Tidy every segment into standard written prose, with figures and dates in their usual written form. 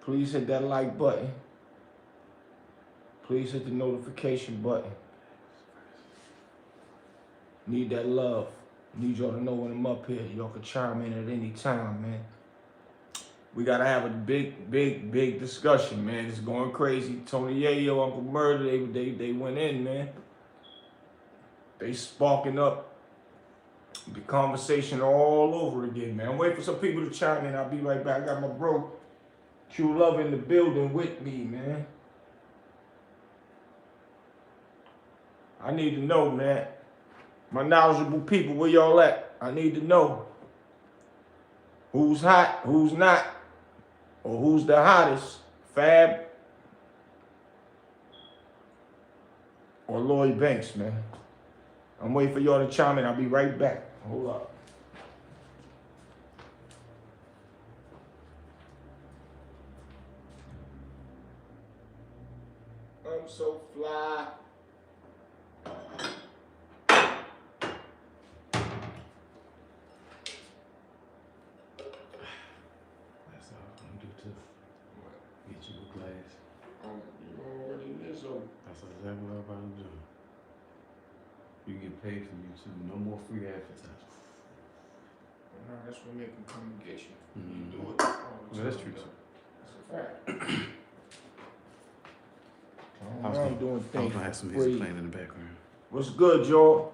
Please hit that like button. Please hit the notification button. Need that love. Need y'all to know when I'm up here. Y'all can chime in at any time, man. We gotta have a big discussion, man. It's going crazy. Tony Yayo, Uncle Murder, they went in, man. They sparking up the conversation all over again, man. I'm waiting for some people to chime in. I'll be right back. I got my bro Q Love in the building with me, man. I need to know, man. My knowledgeable people, where y'all at? I need to know who's hot, who's not, or who's the hottest, Fab or Lloyd Banks, man. I'm waiting for y'all to chime in. I'll be right back. Hold up. I'm so fly. Exactly what I'm about to do. You get paid from YouTube. No more free advertising. Nah, that's what make them come and get you. Mm-hmm. You do it. Well, that's true. That's a fact. I'm doing things. I was gonna have some music playing in the background. What's good, y'all?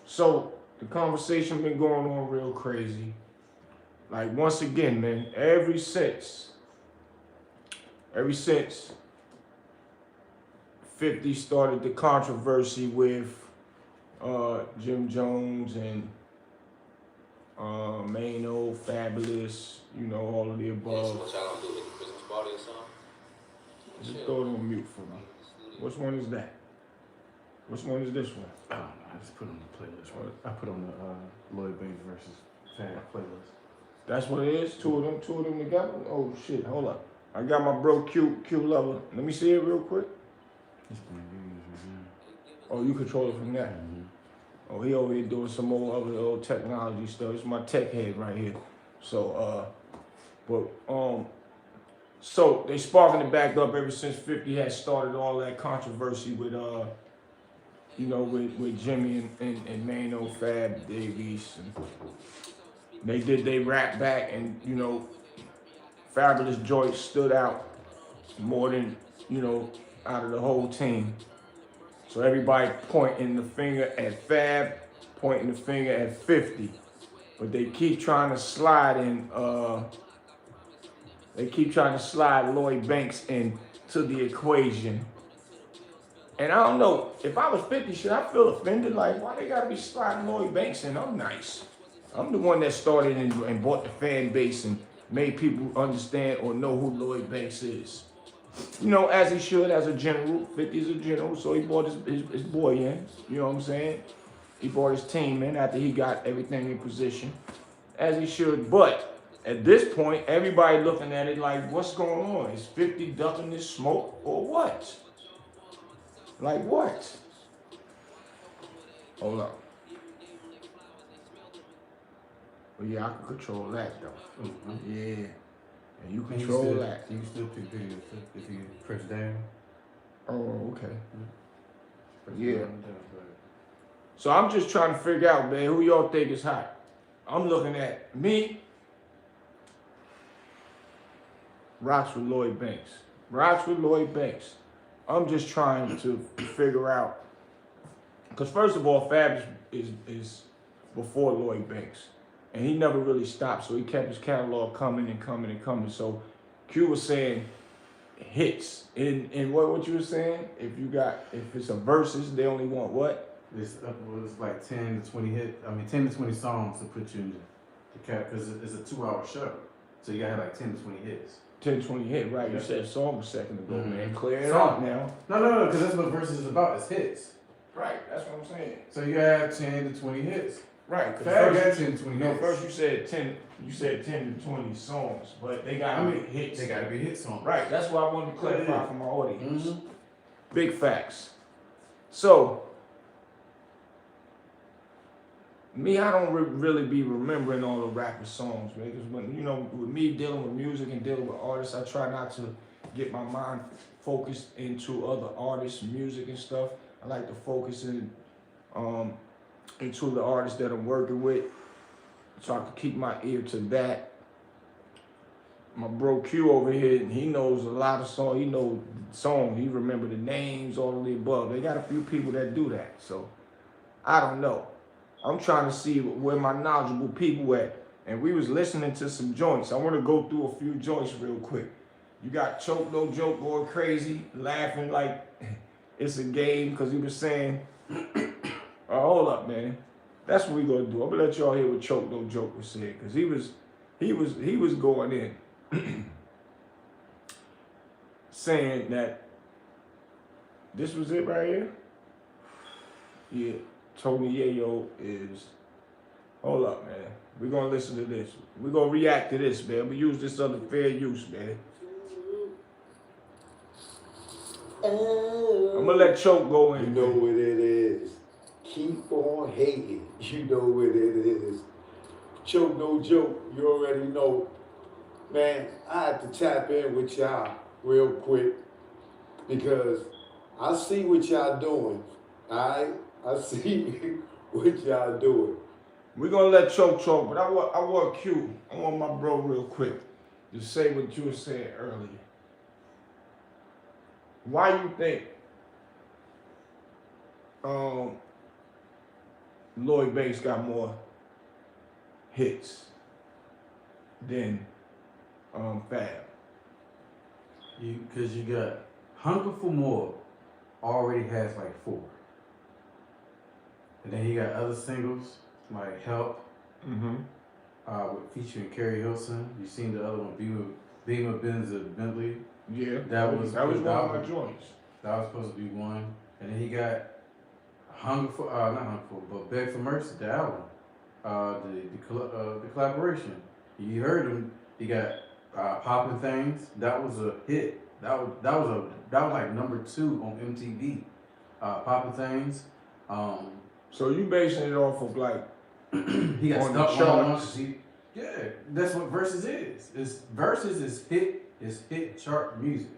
So the conversation been going on real crazy. Like once again, man. Ever since 50 started the controversy with Jim Jones and Mano, Fabolous, you know, all of the above. Yeah, so what y'all gonna do with the Christmas party or something? Just throw it on mute for me. Which one is that? Which one is this one? I don't know. I just put on the playlist. I put on the Lloyd Banks versus Fab playlist. That's what it is? Two of them together? Oh shit, hold up. I got my bro Q Lover. Let me see it real quick. Oh, you control it from that. Mm-hmm. Oh, he over here doing some more other old technology stuff. It's my tech head right here. So, so they sparking it back up ever since 50 had started all that controversy with, you know, with Jimmy and Mano, Fab, Davies. And they did they rap back, and you know, Fabolous Joyce stood out more than, you know, out of the whole team. So everybody pointing the finger at Fab, pointing the finger at 50. But they keep trying to slide in, Lloyd Banks into the equation. And I don't know, if I was 50, should I feel offended? Like, why they gotta be sliding Lloyd Banks in? I'm nice. I'm the one that started and bought the fan base and made people understand or know who Lloyd Banks is. You know, as he should, as a general. 50 is a general, so he brought his boy in. You know what I'm saying? He brought his team in after he got everything in position, as he should. But at this point, everybody looking at it like, what's going on? Is 50 ducking this smoke or what? Like what? Hold up. Well, yeah, I can control that though. Mm-hmm. Yeah. And you control that. You can still pick videos if you press down. Oh, okay. Press Yeah. down. So I'm just trying to figure out, man, who y'all think is hot? I'm looking at me. Rocks with Lloyd Banks. Rocks with Lloyd Banks. I'm just trying to figure out, because first of all, Fab is before Lloyd Banks. And he never really stopped, so he kept his catalog coming and coming and coming. So Q was saying hits. And what you were saying? If it's a versus, they only want what? It's like 10 to 20 hits. I mean, 10 to 20 songs to put you in the cat, because it's a 2-hour show. So you gotta have like 10 to 20 hits. 10, 20 hit, right? Yeah. You said song a second ago, Mm-hmm. man. Clear it up now. No, because that's what versus is about. It's hits. Right, that's what I'm saying. So you gotta have 10 to 20 hits. Right. Fab got 10 to 20 No, hits. first you said 10 to 20 songs, but they gotta be hits. They gotta be hit songs. Right, that's why I wanted to clarify for my audience. Mm-hmm. Big facts. So me, I don't really be remembering all the rapper songs, man. Because when you know, with me dealing with music and dealing with artists, I try not to get my mind focused into other artists, music and stuff. I like to focus into the artists that I'm working with, so I can keep my ear to that. My bro Q over here, he knows a lot of songs. He knows songs. He remember the names, all of the above. They got a few people that do that, so I don't know. I'm trying to see where my knowledgeable people at. And we was listening to some joints. I want to go through a few joints real quick. You got Choke No Joke going crazy, laughing like it's a game because he was saying, hold up, man. That's what we gonna do. I'm gonna let y'all hear what Choke No Joke was saying because he was going in saying that this was it right here. Yeah. Tony Yayo is, hold up, man. We're going to listen to this. We're going to react to this, man. We use this under fair use, man. I'm going to let Choke go in. You know what it is. Keep on hating. You know what it is. Choke No Joke. You already know. Man, I had to tap in with y'all real quick because I see what y'all doing. All right? I see what y'all doing. We're going to let Choke talk, but I want Q. I want my bro real quick to say what you were saying earlier. Why you think Lloyd Banks got more hits than Fab? Because you got Hunger for More already has like 4. And then he got other singles like Help, with featuring Carrie Hilson. You seen the other one, Beamer Benz of Bentley. Yeah, that was one of my joints. That was supposed to be one. And then he got Hunger for not Hunger for, but Beg for Mercy, the album, the collaboration. You heard him. He got Poppin' Things. That was a hit. That was like number 2 on MTV. Poppin' Things. So you basing it off of like he got on stuck the on charts? Yeah, that's what Versus is. Versus is hit chart music.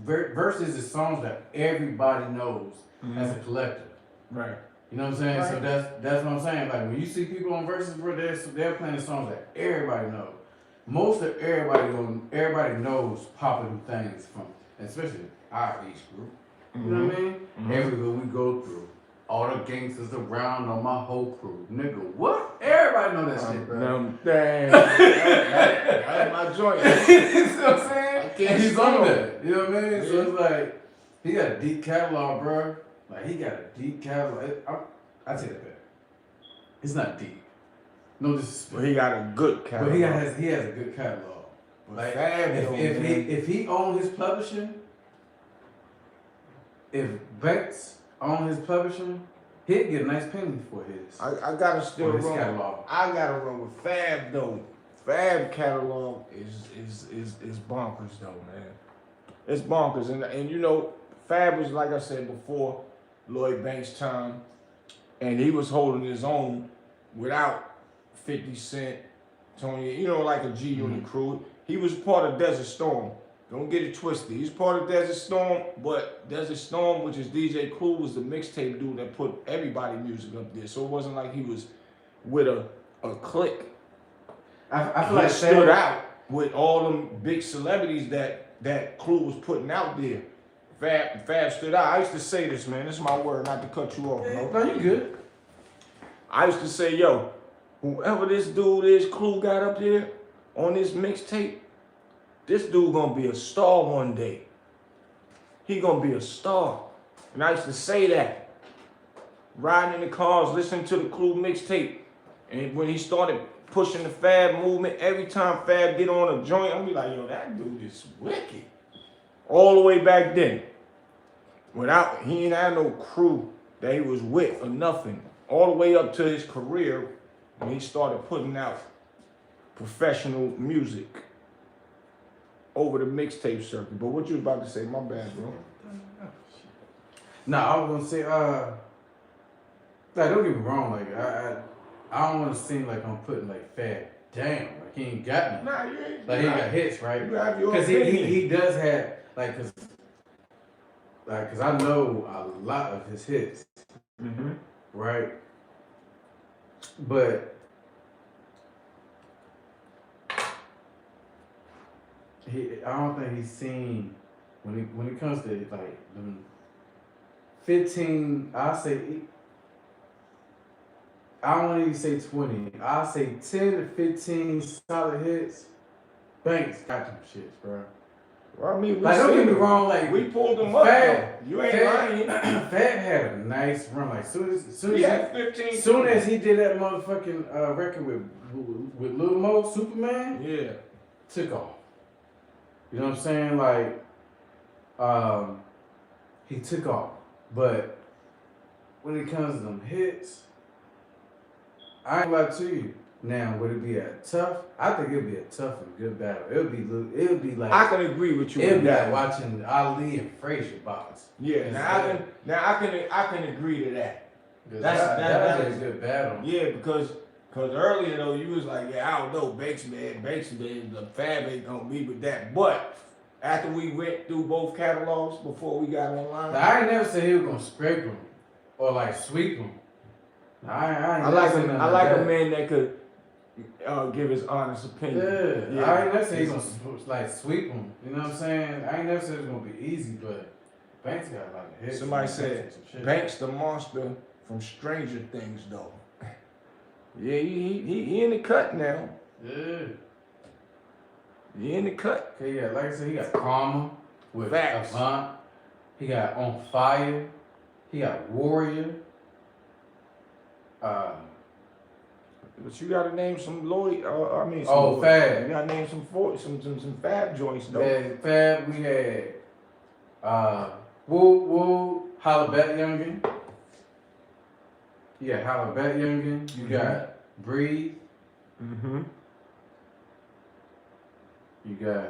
Versus is songs that everybody knows as a collective. Right. You know what I'm saying? Right. So that's what I'm saying. Like when you see people on Versus, bro, they're playing songs that everybody knows. Most of everybody knows Poppin' Things from, especially our age group. You know what I mean? Everywhere we go through. All the gangsters around on my whole crew. Nigga, what? Everybody know that shit, bro. That's my joint. You know what I'm saying? can't He's stop on him. that. You know what I mean? So it's like, he got a deep catalog, bro. Like, he got a deep catalog. I take that back. It's not deep. No disrespect. But he got a good catalog. But he has a good catalog. Like, if he owned his publishing, if Banks owned his publishing, he'd get a nice penny for his. I gotta still his run. catalog. I gotta run with Fab though. Fab catalog is bonkers though, man. It's bonkers, and you know, Fab was, like I said before, Lloyd Banks' time, and he was holding his own without 50 Cent, Tony, you know, like a G Unit crew. He was part of Desert Storm. Don't get it twisted. He's part of Desert Storm, but Desert Storm, which is DJ Clue, was the mixtape dude that put everybody music up there. So it wasn't like he was with a clique. I feel He like stood out with all them big celebrities that Clue was putting out there. Fab stood out. I used to say this, man. This is my word, not to cut you off. No, you good. I used to say, yo, whoever this dude is, Clue got up there on this mixtape, this dude gonna be a star one day. He gonna be a star. And I used to say that. Riding in the cars, listening to the Clue mixtape. And when he started pushing the Fab movement, every time Fab get on a joint, I'm be like, yo, that dude is wicked. All the way back then. He ain't had no crew that he was with or nothing. All the way up to his career when he started putting out professional music over the mixtape circuit. But what you was about to say, my bad, bro. Nah, I was gonna say, like, don't get me wrong, like, I don't want to seem like I'm putting like Fat down. Like he ain't got nothing. Nah, you ain't. Like he got hits, right? You have your Because opinion. he does have like cause I know a lot of his hits, Mm-hmm. right? But I don't think he's seen when it comes to like them 15. I don't even say 20. I say 10 to 15 solid hits. Banks got them shits, bro. Well, I mean, we Like, don't get me them. wrong, like We pulled them up. Fat, Though. You ain't lying. Fat had a nice run. Like He had 15. soon as he did that motherfucking record with Lil Mo, Superman, Yeah. took off. You know what I'm saying? Like, he took off. But when it comes to them hits, I ain't gonna lie to you. Now, would it be a tough? I think it'd be a tough and good battle. It'd be like I can agree with you. it'd with be that. like watching Ali and Frazier box. Yeah. Now I can agree to that. That is a good battle. Yeah, because earlier though you was like, yeah, I don't know, Banks man, the Fab ain't gonna be with that. But after we went through both catalogs before we got online, Now, I ain't never said he was gonna scrape him or like sweep him. I like a man that could give his honest opinion. Yeah, I ain't never said he gonna like sweep him. You know what I'm saying? I ain't never said it's gonna be easy, but Banks got like a hit. Somebody said Banks the monster from Stranger Things though. Yeah, he in the cut now. Yeah. He in the cut. Okay, yeah, like I said, he got Karma with Facts. Avant. He got On Fire. He got Warrior. But you gotta name some Lloyd. Fab. You gotta name some Fab joints though. Yeah, Fab. We had Woo Woo, Holla Back Youngin. Yeah, Holla Back Youngin. You got Breathe. Mm-hmm. You got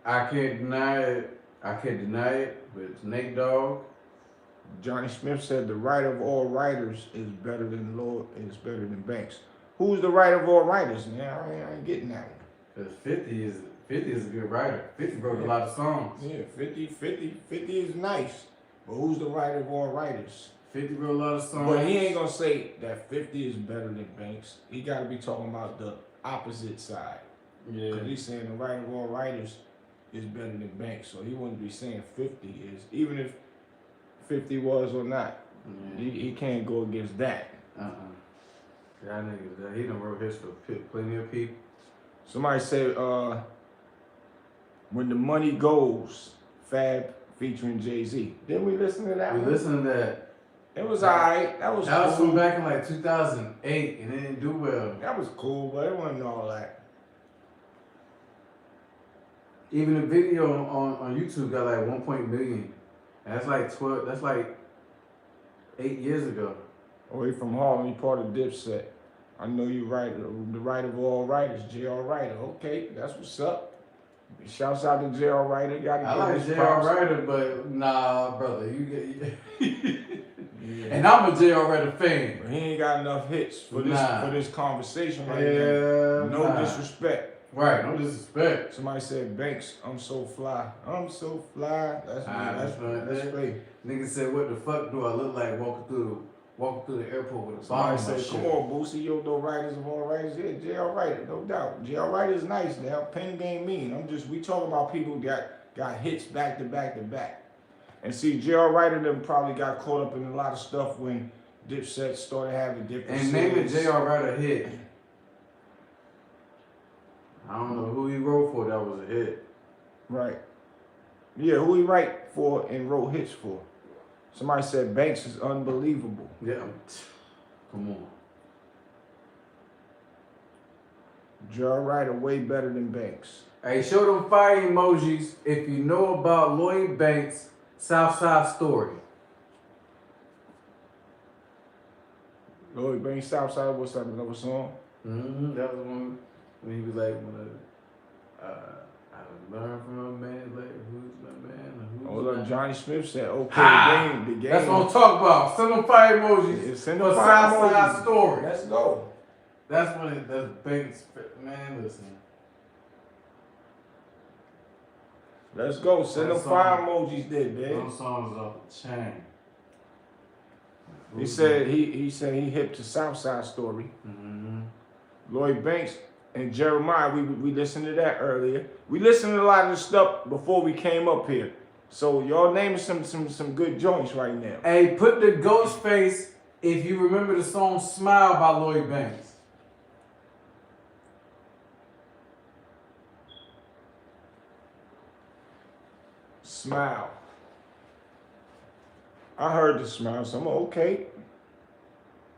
I Can't Deny It with Nate Dogg. Johnny Smith said the writer of all writers is better than Banks. Who's the writer of all writers? Man, I ain't getting that one. Cause 50 is a good writer. 50 wrote a lot of songs. Yeah, 50 is nice. But who's the writer of all writers? 50 wrote a lot of songs. But he ain't gonna say that 50 is better than Banks. He gotta be talking about the opposite side. Yeah. Cause he's saying the writer of all writers is better than Banks. So he wouldn't be saying 50 is, even if 50 was or not. Yeah. He can't go against that. That nigga, he done wrote hits for plenty of people. Somebody said, when the money goes, Fab featuring Jay-Z. Didn't we listen to that We one? listened to that. It was alright. That was That was cool. from back in like 2008 and it didn't do well. That was cool, but it wasn't all that. Even the video on YouTube got like 1 million. That's like 8 years ago. Away from Harlem, he part of Dipset. I know you right, the writer of all writers, J.R. Writer. Okay, that's what's up. Shouts out to J.R. Writer. I like J.R. Writer, but nah, brother, you get. And I'm a J.R. Writer fan. But he ain't got enough hits for this conversation right now. Yeah, No disrespect. Right, no disrespect. Somebody said Banks, I'm so fly. I'm so fly. That's me. Nigga said, what the fuck do I look like walking through the airport with a bomb Somebody in my said, shit? come on, Boosie, you don't know writers of all writers. Yeah, J.R. Writer, no doubt. J.R. Writer is nice now. Pen game mean. We talking about people that got hits back to back to back. And see, J.R. Writer them probably got caught up in a lot of stuff when Dipset started having different And name a J.R. Writer hit. I don't know who he wrote for that was a hit. Right. Yeah, who he write for and wrote hits for. Somebody said Banks is unbelievable. Yeah, come on. J.R. Writer way better than Banks. Hey, show them fire emojis if you know about Lloyd Banks' Southside Story. Lloyd Banks Southside, what's that, another song? That was one when he was like, I learned from a man, like, who's my man, Hold up, Johnny Smith said, okay, Ha! the game. That's what I'm talking about. Send them fire emojis. Yeah, send for them fire Southside emojis. Story. Let's go. That's when that's Banks. Man, listen. Let's go. Send them That fire song- emojis there, babe. Those songs off the chain. He said he hip to Southside Story. Mm-hmm. Lloyd Banks and Jeremiah, we listened to that earlier. We listened to a lot of the stuff before we came up here. So y'all naming some good joints right now. Hey, put the ghost face if you remember the song Smile by Lloyd Banks. Smile. I heard the smile, so I'm okay.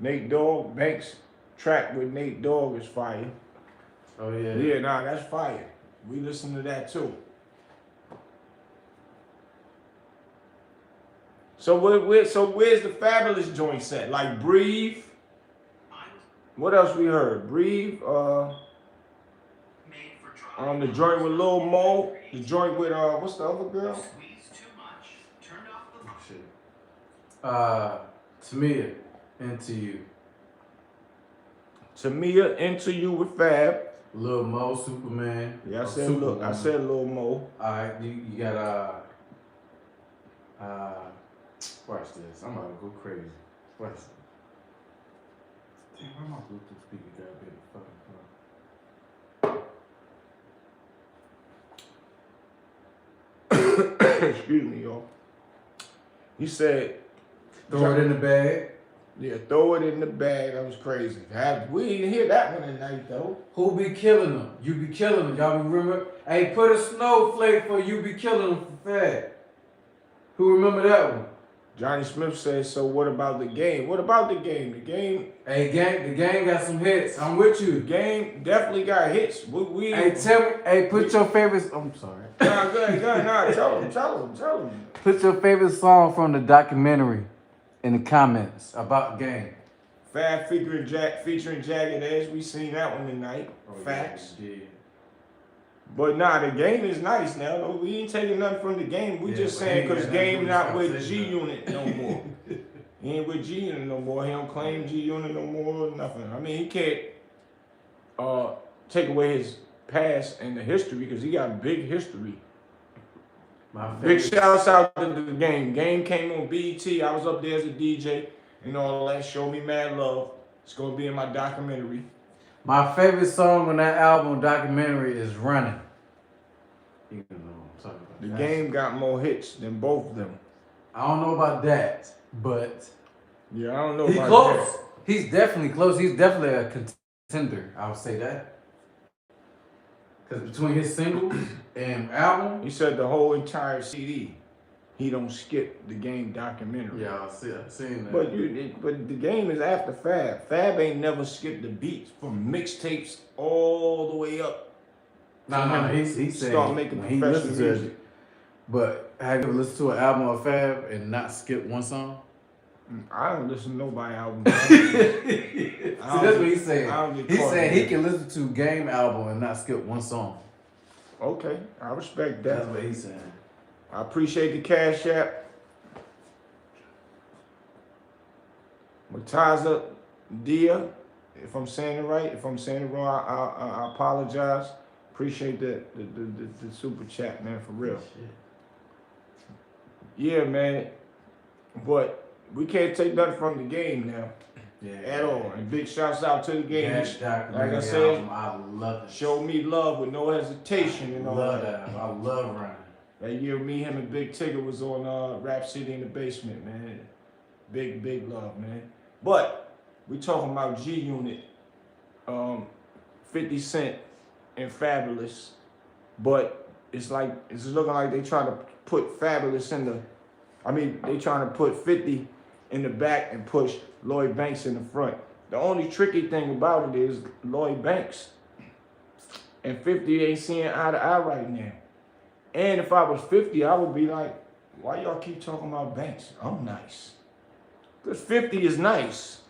Nate Dogg, Banks track with Nate Dogg is fire. Oh yeah. Yeah, nah, that's fire. We listen to that too. So where's the Fabolous joint set? Like Breathe. What else we heard? Breathe. The joint with Lil Mo. The joint with what's the other girl? Shit. Tamia, Into You. Tamia, Into You with Fab. Lil Mo, Superman. Yeah, I or said Superwoman. I said Lil Mo. Alright, you got watch this. I'm about to go crazy. Watch this. Damn, where my Bluetooth speaker got big fucking Excuse me, y'all. He said, throw it in the bag. yeah, throw it in the bag. That was crazy. We didn't hear that one tonight, though. Who be killing them? You be killing them. Y'all remember? Hey, put a snowflake for You Be Killing Them for Fed. Who remember that one? Johnny Smith says, so what about the game? What about the game? The game, Hey, the gang got some hits. I'm with the you. game definitely got hits. Hey, tell me. Hey, put your favorite. I'm sorry. Nah, go ahead. Nah, tell him. Put your favorite song from the documentary in the comments about game. Fab featuring Jagged Edge. We seen that one tonight. Facts. Yeah. But nah, the game is nice now. Though. We ain't taking nothing from the game. We Yeah, just but saying he because ain't game got not nothing with to G say Unit no more. He ain't with G Unit no more. He don't claim G Unit no more. Nothing. I mean, he can't take away his past and the history because he got big history. My Big favorite. shouts out to the game. Game came on BET. I was up there as a DJ and all that. Show Me Mad Love. It's gonna be in my documentary. My favorite song on that album documentary is Running. You know what I'm talking about. The That's- game got more hits than both of them. I don't know about that, but Yeah, I don't know he's about close. that. He's definitely close. He's definitely a contender. I would say that. Because between his singles and album, He said the whole entire CD, he don't skip the game documentary. yeah, I've seen that. But the game is after Fab. Fab ain't never skipped the beats from mixtapes all the way up. no, he said Start making when he professional listens to music. it. But have you ever listened to an album of Fab and not skip one song? I don't listen to nobody album. See, that's what he's saying. I don't get He's caught saying in he that. can listen to Game album and not skip one song. Okay, I respect That's that. what he's saying. I appreciate the Cash App. Mataza Dia, if I'm saying it right, if I'm saying it wrong, I apologize. Appreciate the super chat, man, for real. Yeah, man. But we can't take nothing from the game now Yeah. at all. And big shouts out to the game. That Like documentary I said, album, I love it. show me love with no hesitation and all love that. that. I love Running. That year, me, him, and Big Tigger was on Rap City in the Basement, man. Big love, man. But we talking about G Unit, 50 Cent, and Fabolous. But it's looking like they trying to put Fabolous in the. I mean, they trying to put 50 in the back and push Lloyd Banks in the front. The only tricky thing about it is Lloyd Banks and 50 ain't seeing eye to eye right now. And if I was 50, I would be like, why y'all keep talking about Banks? I'm nice. Because 50 is nice.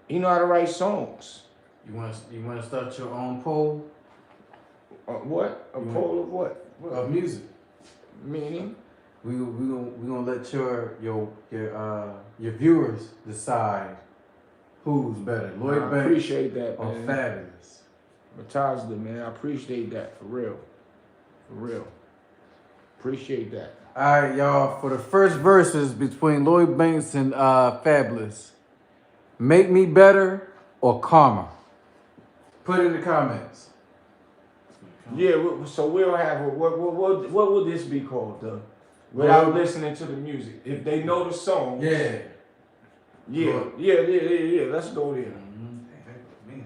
He know how to write songs. You want to start your own poll What? A You poll of what? of music? Meaning? we gonna let your viewers decide who's better, Lloyd I Banks appreciate that, or man. Fabolous. Matazda, man. I appreciate that for real. For real. Appreciate that. All right, y'all. For the first verses between Lloyd Banks and Fabolous, make me better or karma. Put it in the comments. Yeah, so we'll have what would this be called though? Without Well, listening to the music. If they know the song. Yeah. Yeah. Let's go there. Mm-hmm.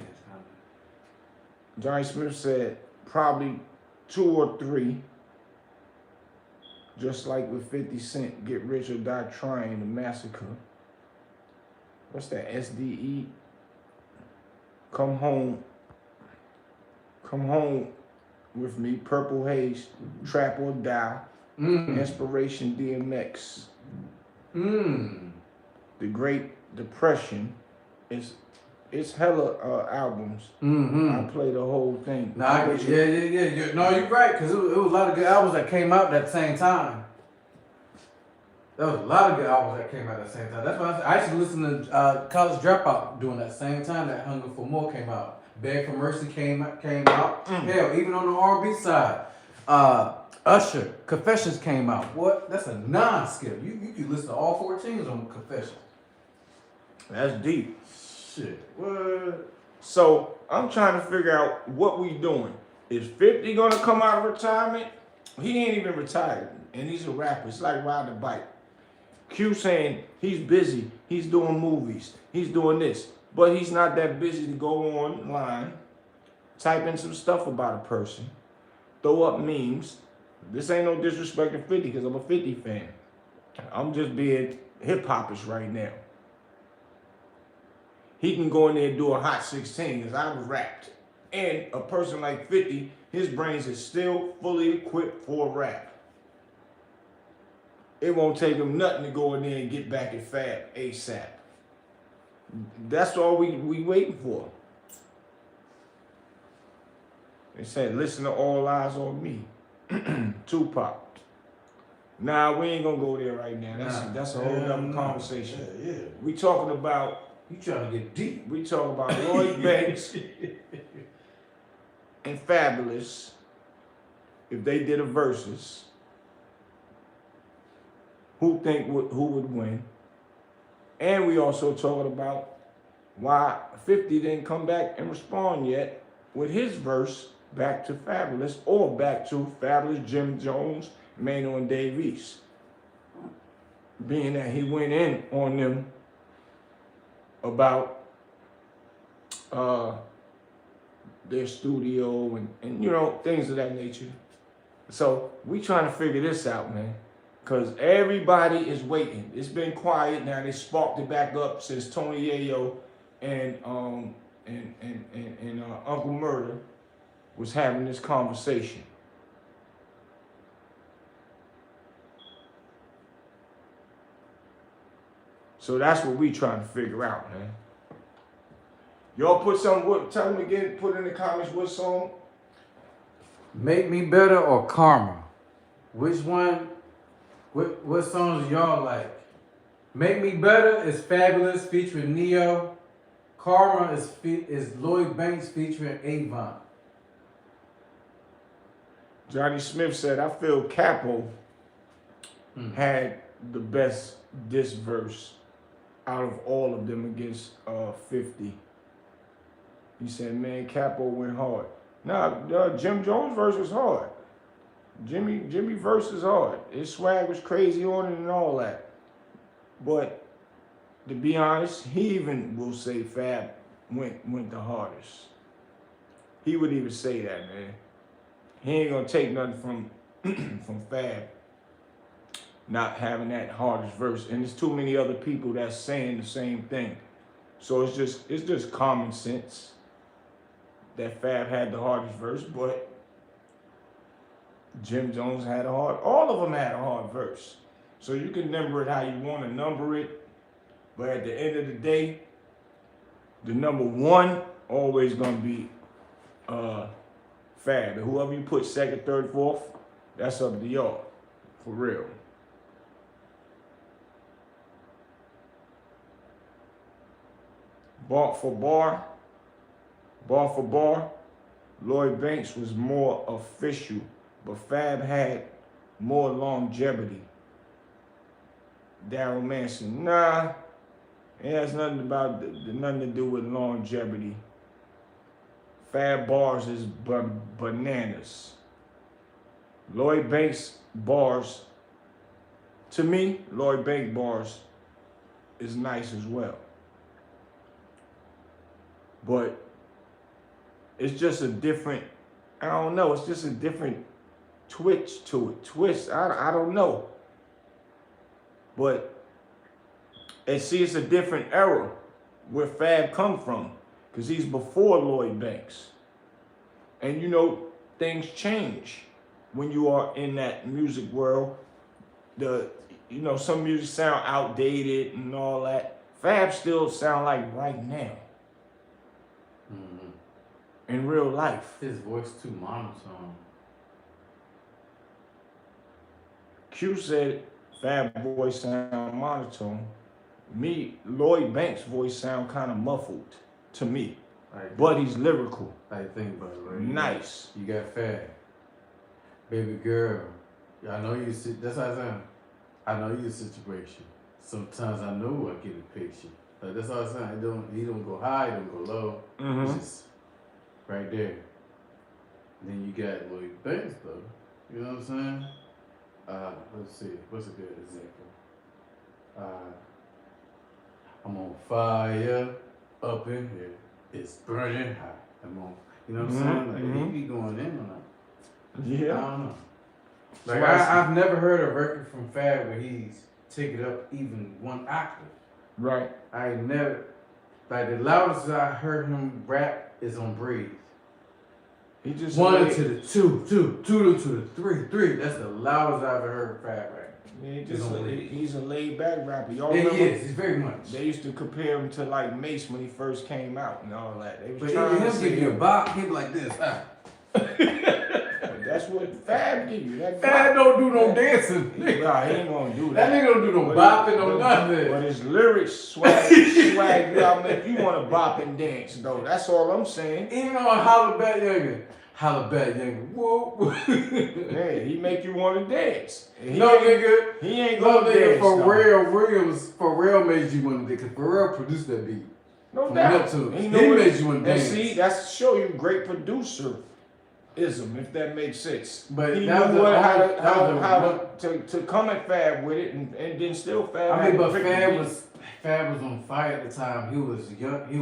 Johnny Smith said probably 2 or 3. Just like with 50 Cent, Get Rich or Die Trying, The Massacre. What's that? SDE? Come home with me. Purple Haze, Trap or Die. Inspiration DMX. The Great Depression. It's hella albums. I play the whole thing. Nah, yeah. No, you're right, because it was a lot of good albums that came out at the same time. There was a lot of good albums that came out at the same time. That's why I used to listen to College Dropout during that same time that Hunger for More came out. Beg for Mercy came out. Hell, even on the R&B side, Usher, Confessions came out. What? That's a non-skip. You could listen to all 14s on Confessions. That's deep. Shit. What? So I'm trying to figure out what we doing. Is 50 gonna come out of retirement? He ain't even retired, and he's a rapper. It's like riding a bike. Q saying he's busy, he's doing movies, he's doing this, but he's not that busy to go online, type in some stuff about a person, throw up memes. This ain't no disrespect to 50 because I'm a 50 fan. I'm just being hip-hopish right now. He can go in there and do a hot 16 because I was rapped. And a person like 50, his brains is still fully equipped for rap. It won't take him nothing to go in there and get back at Fab ASAP. That's all we waiting for. They said, listen to All Eyes on Me. Tupac. Nah, we ain't gonna go there right now. That's a whole other conversation. Yeah. We talking about. You trying to get deep. We talking about Lloyd Banks and Fabolous. If they did a versus, who would win? And we also talking about why 50 didn't come back and respond yet with his verse back to Fabolous or back to Fabolous, Jim Jones, Mano, and Dave East. Being that he went in on them about their studio and you know, things of that nature. So we trying to figure this out, man. Cause everybody is waiting. It's been quiet now. They sparked it back up since Tony Yayo and Uncle Murder was having this conversation. So that's what we trying to figure out, man. Y'all put something, tell them again, put in the comments what song. Make Me Better or Karma? Which one? What songs y'all like? Make Me Better is Fabolous featuring Neo. Karma is Lloyd Banks featuring Avon. Johnny Smith said, I feel Capo had the best diss verse out of all of them against 50. He said, man, Capo went hard. Nah, Jim Jones' verse was hard. Jimmy verse is hard. His swag was crazy on it and all that. But to be honest, he even will say Fab went the hardest. He would even say that, man. He ain't gonna take nothing from Fab not having that hardest verse. And there's too many other people that's saying the same thing. So it's just common sense that Fab had the hardest verse, but Jim Jones had all of them had a hard verse. So you can number it how you want to number it, but at the end of the day, the number one always gonna be Fab. And whoever you put second, third, fourth, that's up to y'all, for real. bar for bar, Lloyd Banks was more official, but Fab had more longevity. Daryl Manson, nah, it has nothing to do with longevity. Fab bars is bananas. Lloyd Banks bars, to me, Lloyd Banks bars is nice as well. But it's just a different, I don't know, it's just a different twitch to it. Twist, I don't know. But, and see, it's a different era where Fab come from, because he's before Lloyd Banks. And you know, things change when you are in that music world. Some music sound outdated and all that. Fab still sound like right now. In real life. His voice too monotone. Q said Fab voice sound monotone. Me, Lloyd Banks' voice sound kind of muffled to me. But he's lyrical. I think about it, right? Nice. You got Fab. Baby girl. I know you see, that's how I sound. I know your situation. Sometimes I know I get a picture. Like that's all I'm saying. He don't go high, he don't go low. Mm-hmm. It's just right there. Then you got Lloyd Banks though. You know what I'm saying? Let's see. What's a good example? I'm on fire up in here. It's burning hot. I'm on. You know what I'm saying? Like he be going in on that. Yeah. I don't know. Like I've never heard a record from Fab where he's taken up even one octave. Right. I never, like the loudest I heard him rap is on Breathe. He just One to the two to the three. That's the loudest I've ever heard Fab rap. He's a laid back rapper. Y'all Yeah, remember? he is. He's very much. They used to compare him to like Mace when he first came out and all that. They was But trying to him say give you a bop, he be like this. But that's what Fab give you. That Fab don't do no dancing. Nah, he ain't gonna do That that. nigga don't do no bopping or nothing. But his lyrics swag you out, make you wanna bop and dance though. That's all I'm saying. Even on Holla Back Younger, whoop. Yeah, he make you wanna dance. He ain't gonna dance. Pharrell made you want to dance. Cause Pharrell produced that beat. No From doubt. Neptune. He what- made you want to and dance. see, that's to show you great producerism, if that makes sense. But he that knew was how to come at Fab with it, and then still Fab. I had mean, to but pick the Fab was on fire at the time. He was young. He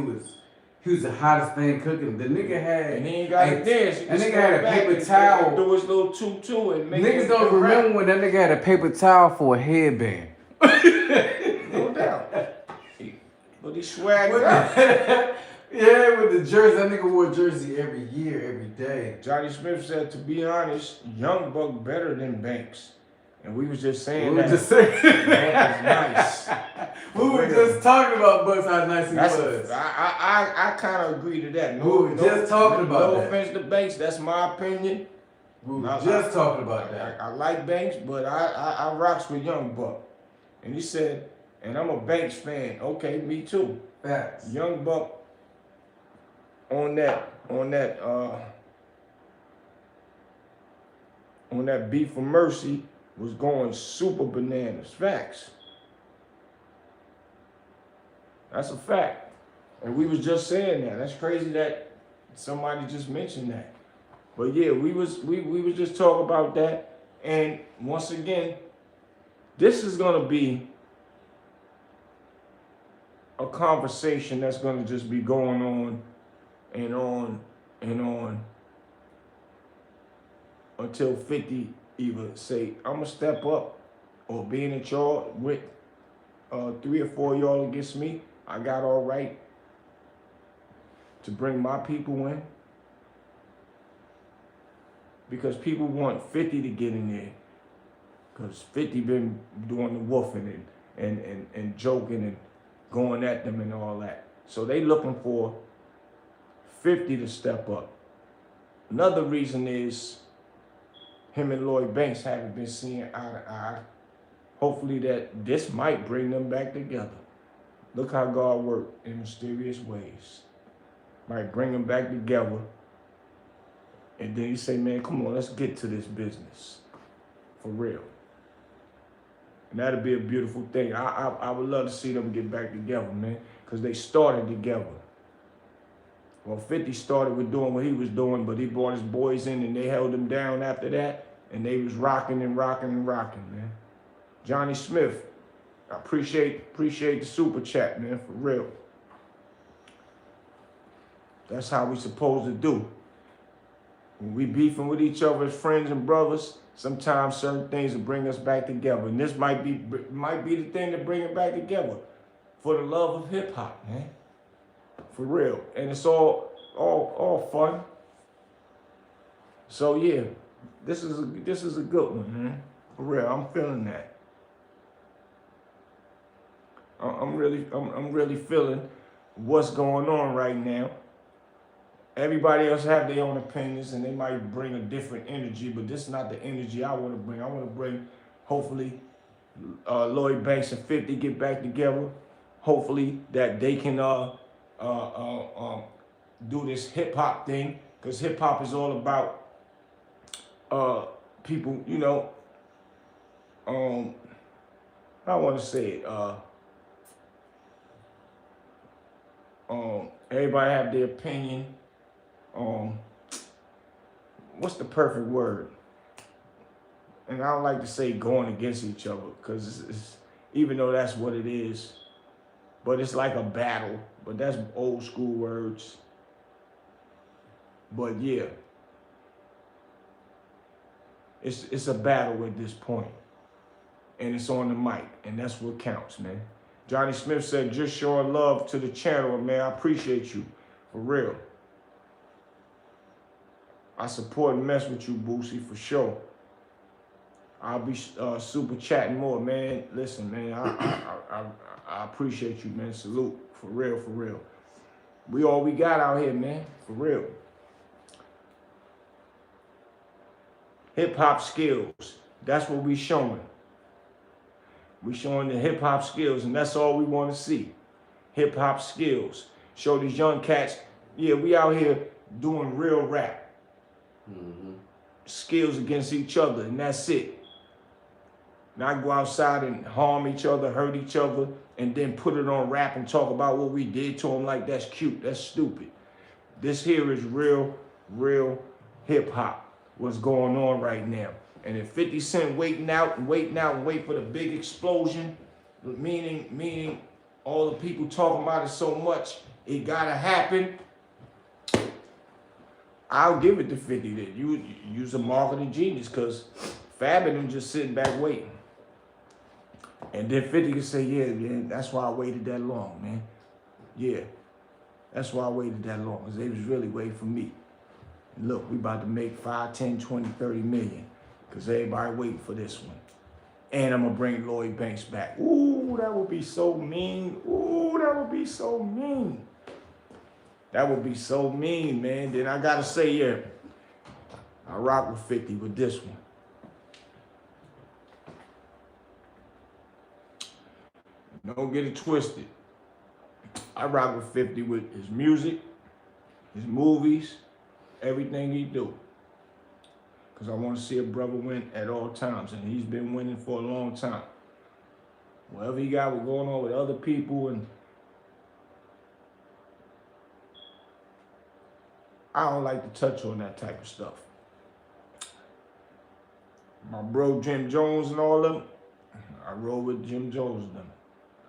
was the hottest thing cooking. The nigga had, and he ain't got to dance. And nigga had a paper towel. Do his little tutu and make Niggas don't remember when that nigga had a paper towel for a headband. No doubt. But he swagged out. Yeah, with the jersey. That nigga wore a jersey every year, every day. Johnny Smith said, to be honest, Young Buck better than Banks. And we was just saying We were that. just saying. Banks is nice. We were just talking about Bucks, how nice he was. I kind of agree to that. We were just talking about no that. offense to Banks, that's my opinion. We were just talking about that. I like Banks, but I rocks with Young Buck. And he said, and I'm a Banks fan. Okay, me too. Facts. Young Buck on that Beat for Mercy was going super bananas. Facts. That's a fact. And we was just saying that. That's crazy that somebody just mentioned that. But yeah, we was just talking about that. And once again, this is gonna be a conversation that's gonna just be going on and on and on until 50 either say, I'm gonna step up, or being in charge with 3 or 4 y'all against me, I got all right to bring my people in. Because people want 50 to get in there. Because 50 been doing the woofing and joking and going at them and all that. So they looking for 50 to step up. Another reason is him and Lloyd Banks haven't been seeing eye to eye. Hopefully that this might bring them back together. Look how God worked in mysterious ways. Might bring them back together. And then you say, man, come on, let's get to this business. For real. And that'd be a beautiful thing. I would love to see them get back together, man. Because they started together. Well, 50 started with doing what he was doing, but he brought his boys in and they held him down after that. And they was rocking and rocking and rocking, man. Johnny Smith, I appreciate the super chat, man, for real. That's how we supposed to do. When we beefing with each other as friends and brothers, sometimes certain things will bring us back together. And this might be the thing to bring it back together. For the love of hip hop, man. For real. And it's all fun. So yeah, this is a good one, man. For real, I'm feeling that. I'm really feeling what's going on right now. Everybody else have their own opinions and they might bring a different energy, but this is not the energy I want to bring. I want to bring, hopefully, Lloyd Banks and 50 get back together. Hopefully that they can do this hip hop thing, because hip hop is all about people, you know. I want to say it. Everybody have their opinion. What's the perfect word? And I don't like to say going against each other, because it's even though that's what it is, but it's like a battle. But that's old school words. But yeah, it's a battle at this point, and it's on the mic, and that's what counts, man. Johnny Smith said, just showing love to the channel, man. I appreciate you, for real. I support and mess with you, Boosie, for sure. I'll be super chatting more, man. Listen, man, I appreciate you, man. Salute, for real, for real. We all we got out here, man, for real. Hip hop skills, that's what we showing. We showing the hip hop skills, and that's all we want to see. Hip hop skills. Show these young cats, yeah, we out here doing real rap. Skills against each other, and that's it. Not go outside and harm each other, hurt each other, and then put it on rap and talk about what we did to them like that's cute. That's stupid. This here is real hip hop. What's going on right now? And if 50 Cent waiting out and wait for the big explosion, meaning all the people talking about it so much, it gotta happen. I'll give it to 50 then. You's a marketing genius, because Fab and them just sitting back waiting. And then 50 can say, yeah, man, that's why I waited that long, man. Yeah, that's why I waited that long, because they was really waiting for me. And look, we about to make 5, 10, 20, 30 million, because everybody waiting for this one. And I'm going to bring Lloyd Banks back. Ooh, that would be so mean. Ooh, that would be so mean. That would be so mean, man. Then I got to say, yeah, I rock with 50 with this one. Don't get it twisted. I rock with 50 with his music, his movies, everything he do. Because I want to see a brother win at all times, and he's been winning for a long time. Whatever he got going on with other people, and I don't like to touch on that type of stuff. My bro Jim Jones and all them, I roll with Jim Jones and them.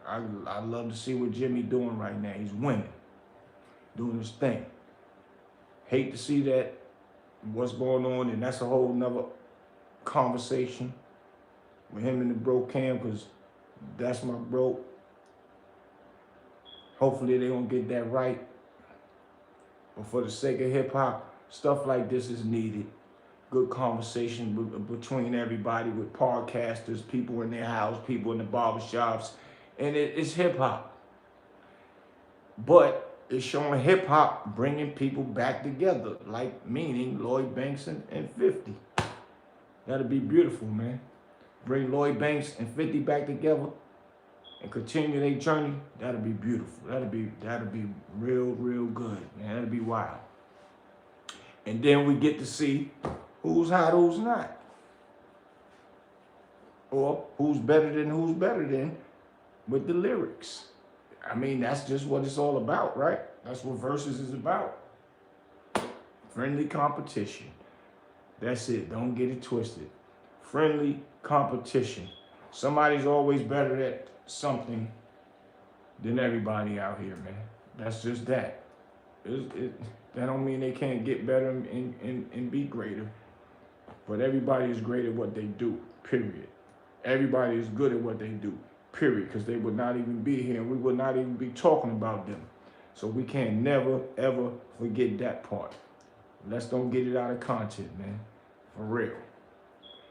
I love to see what Jimmy doing right now. He's winning, doing his thing. Hate to see that, what's going on, and that's a whole nother conversation with him and the bro Cam, because that's my bro. Hopefully they gonna get that right. But for the sake of hip hop, stuff like this is needed. Good conversation between everybody, with podcasters, people in their house, people in the barbershops. And it's hip hop. But it's showing hip hop bringing people back together, like meaning Lloyd Banks and 50. That'd be beautiful, man. Bring Lloyd Banks and 50 back together, and continue their journey, that'll be beautiful. That'll be real good, man. That'll be wild. And then we get to see who's hot, who's not. Or who's better than with the lyrics. I mean, that's just what it's all about, right? That's what Versus is about. Friendly competition. That's it. Don't get it twisted. Friendly competition. Somebody's always better at something than everybody out here, man. That's just that. That don't mean they can't get better and be greater. But everybody is great at what they do, period. Everybody is good at what they do, period. Because they would not even be here and we would not even be talking about them. So we can't never, ever forget that part. Let's don't get it out of context, man. For real.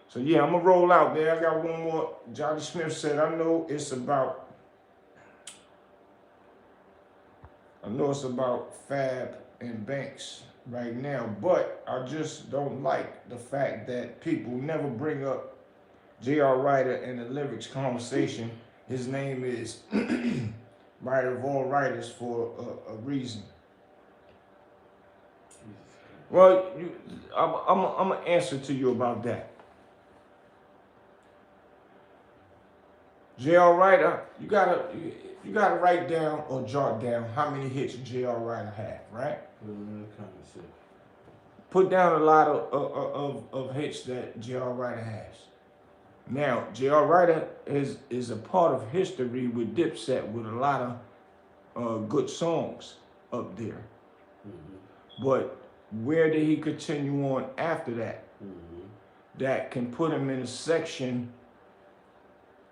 So yeah, I'm gonna roll out there. I got one more. Johnny Smith said, I know it's about Fab and Banks right now, but I just don't like the fact that people never bring up J.R. Writer in the lyrics conversation. His name is writer of all writers for a reason. Well, I'm gonna answer to you about that. J.R. Writer, you gotta write down or jot down how many hits J.R. Writer had, right? Put down a lot of hits that J.R. Writer has. Now, J.R. Writer is a part of history with Dipset with a lot of good songs up there. Mm-hmm. But where did he continue on after that? Mm-hmm. That can put him in a section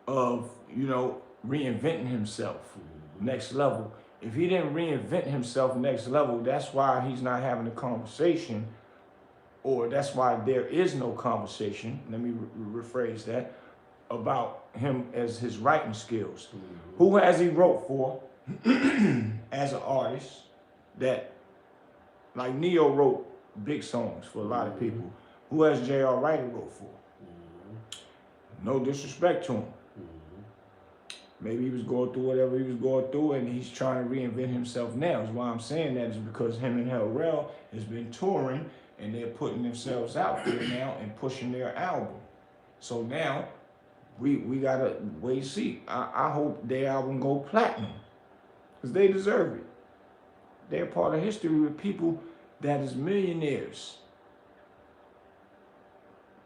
of, reinventing himself, next level. If he didn't reinvent himself next level, that's why he's not having a conversation, or that's why there is no conversation, let me rephrase that, about him as his writing skills. Mm-hmm. Who has he wrote for as an artist that, like Neo wrote big songs for a lot of people. Who has J.R. Writer wrote for? Mm-hmm. No disrespect to him. Maybe he was going through whatever he was going through and he's trying to reinvent himself now. Is why I'm saying that is because him and Hellrell has been touring and they're putting themselves out there now and pushing their album. So now we gotta wait and see. I hope their album go platinum because they deserve it. They're part of history with people that is millionaires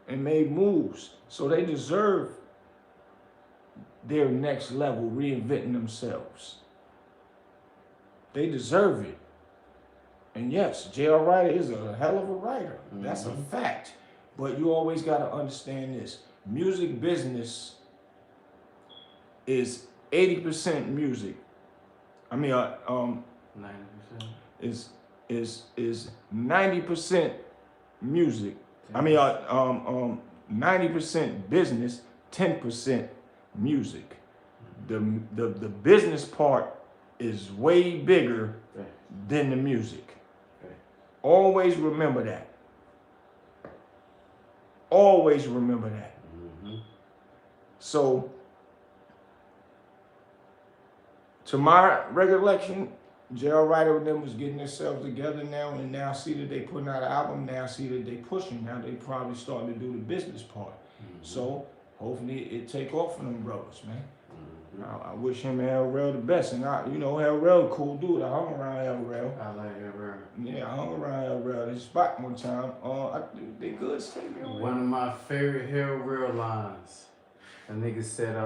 and made moves. So they deserve their next level, reinventing themselves. They deserve it. And yes, J.R. Writer is a hell of a writer. Mm-hmm. That's a fact. But you always got to understand this. Music business is 80% music. 90%. Is 90% music. 90% business, 10% music. The business part is way bigger than the music. Always remember that. Always remember that. Mm-hmm. So, to my recollection, J.R. Writer and them was getting themselves together now, and now see that they putting out an album, now see that they pushing, now they probably starting to do the business part. Mm-hmm. So, hopefully it take off for them brothers, man. Mm-hmm. I wish him and Hellrell the best. And Hellrell, cool dude. I hung around Hellrell. I like Hellrell. Yeah, I hung around Hellrell. This spot one time. They good statement. One of my favorite Hellrell lines. A nigga said,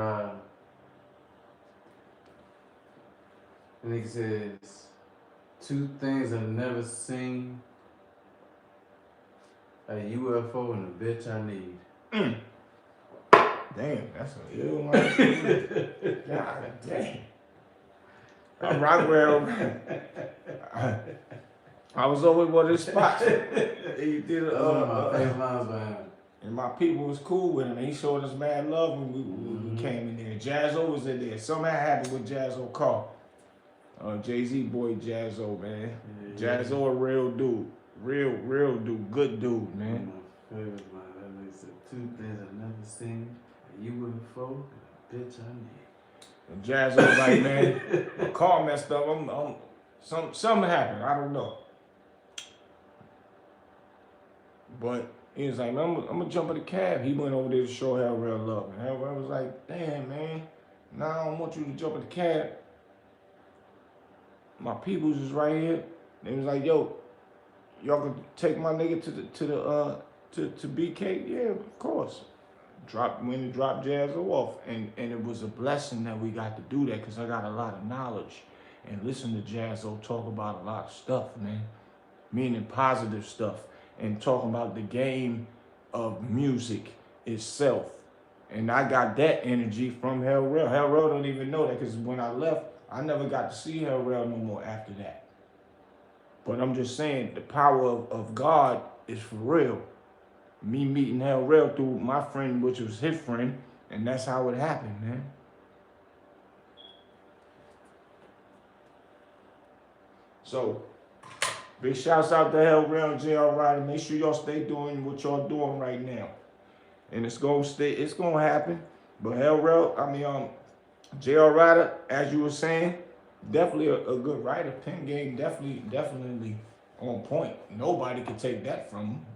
says, two things I've never seen: a UFO and a bitch I need. Damn, that's an ill line. God damn. I'm Rockwell. I was over one of his spots. He did and my people was cool with him. He showed us mad love when we came in there. Jazzo was in there. Something happened with Jazzo Carr. Jay-Z boy Jazzo, man. Yeah. Jazzo a real dude. Real dude. Good dude, man. My favorite line. That makes it two things I've never seen: a UFO and a bitch I need. And Jazz was like, man, my car messed up. Something happened. I don't know. But he was like, man, I'm gonna jump in the cab. He went over there to show Hell Real love. And Hell Real was like, damn, man, nah, I don't want you to jump in the cab. My peoples is right here. They was like, yo, y'all can take my nigga to BK? Yeah, of course. Went and dropped Jazz off. And it was a blessing that we got to do that because I got a lot of knowledge and listen to Jazzo talk about a lot of stuff, man. Meaning positive stuff and talking about the game of music itself. And I got that energy from Hell Real. Hell Real don't even know that because when I left, I never got to see Hell Real no more after that. But I'm just saying the power of God is for real. Me meeting Hell Real through my friend, which was his friend, and that's how it happened, man. So, big shouts out to Hell Real and JR Ryder. Make sure y'all stay doing what y'all doing right now. And it's gonna happen. But Hell Real, JR Ryder, as you were saying, definitely a good writer. Pen game definitely on point. Nobody can take that from him.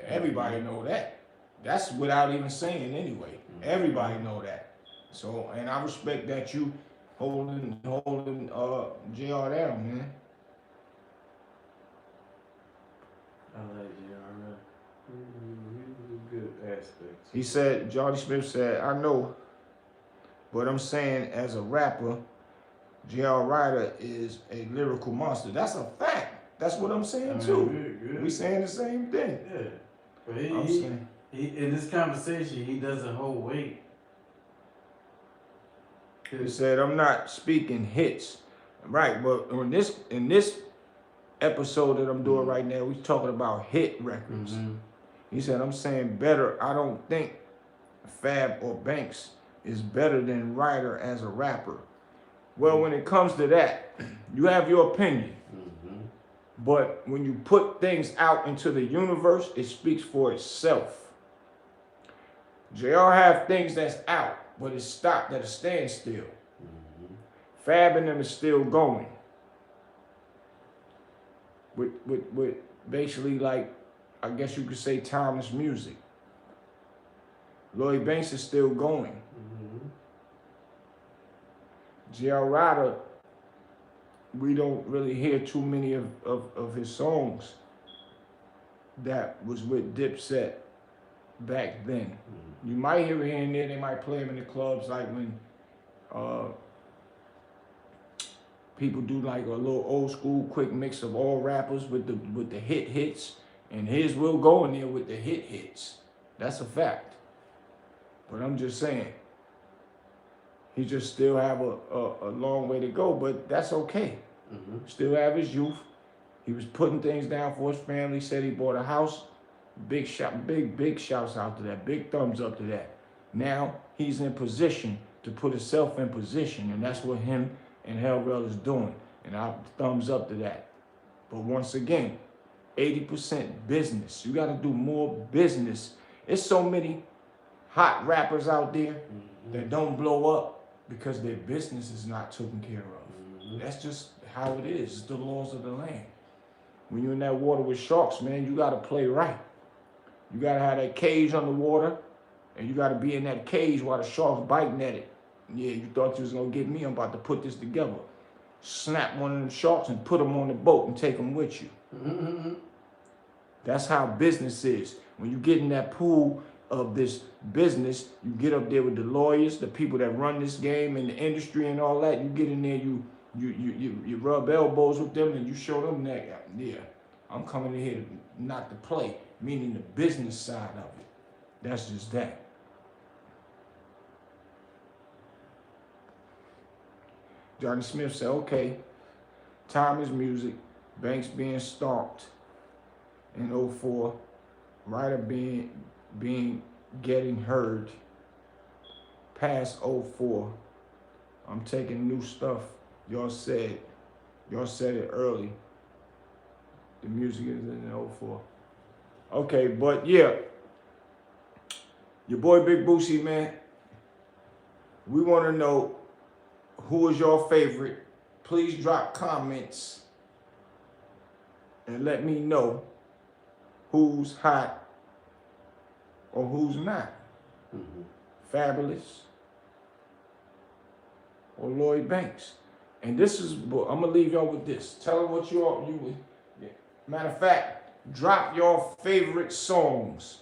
Everybody know that. That's without even saying anyway. Everybody know that. So, and I respect that you holding JR down, man. I like JR. Good aspects. He said, Johnny Smith said, I know, but I'm saying as a rapper, J.R. Ryder is a lyrical monster. That's a fact. That's what I'm saying too. Good. We saying the same thing. Yeah. But he in this conversation, he doesn't hold weight. He said, I'm not speaking hits. Right, but in this episode that I'm doing right now, we're talking about hit records. He said, I'm saying better. I don't think Fab or Banks is better than Ryder as a rapper. Well, when it comes to that, you have your opinion. But when you put things out into the universe, it speaks for itself. JR have things that's out, but it's stopped at a standstill. Fab and them is still going. With basically like, I guess you could say timeless music. Lloyd Banks is still going. J.R. Ryder, we don't really hear too many of his songs that was with Dipset back then. You might hear it here and there. They might play him in the clubs, like when people do like a little old school quick mix of all rappers with the hits, and his will go in there with the hits. That's a fact. But I'm just saying, he just still have a long way to go, but that's okay. Still have his youth. He was putting things down for his family. Said he bought a house. Big shouts out to that. Big thumbs up to that. Now he's in position to put himself in position, and that's what him and Hell Real is doing. And I thumbs up to that. But once again, 80% business. You got to do more business. It's so many hot rappers out there that don't blow up because their business is not taken care of. That's just how it is. It's the laws of the land. When you're in that water with sharks, man, you got to play right. You got to have that cage underwater, and you got to be in that cage while the shark's biting at it. Yeah, you thought you was going to get me. I'm about to put this together. Snap one of them sharks and put them on the boat and take them with you. That's how business is. When you get in that pool of this business, you get up there with the lawyers, the people that run this game in the industry and all that. You get in there, you rub elbows with them, and you show them that, yeah, I'm coming in here not to play, meaning the business side of it. That's just that. Johnny Smith said, okay, time is music, Banks being stalked in 04, Ryder getting heard past 04. I'm taking new stuff. Y'all said it early. The music is in 04. Okay, but yeah, your boy Big Boosie, man, we want to know who is your favorite? Please drop comments and let me know who's hot or who's not. Fabolous or Lloyd Banks. And this is, I'm gonna leave y'all with this. Tell them what you would. Yeah. Matter of fact, drop your favorite songs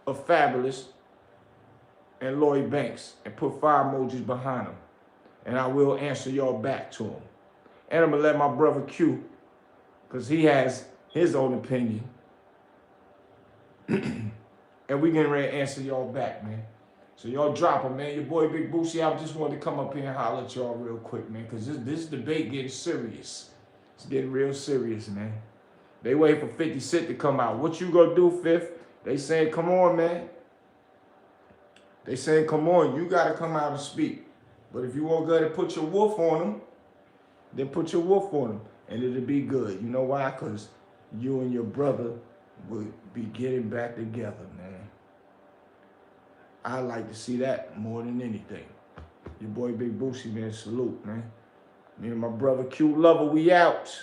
of Fabolous and Lloyd Banks and put fire emojis behind them. And I will answer y'all back to them. And I'm gonna let my brother Q, because he has his own opinion. And we getting ready to answer y'all back, man. So y'all drop them, man. Your boy Big Boosie, I just wanted to come up here and holler at y'all real quick, man, because this debate getting serious. It's getting real serious, man. They wait for 50 Cent to come out. What you gonna do, Fifth? They saying, come on, man. They saying, come on, you gotta come out and speak. But if you want to go ahead and put your wolf on them, then put your wolf on them, and it'll be good. You know why? Because you and your brother would be getting back together, man. I like to see that more than anything. Your boy Big Boosie, man, salute, man. Me and my brother Q Lover, we out.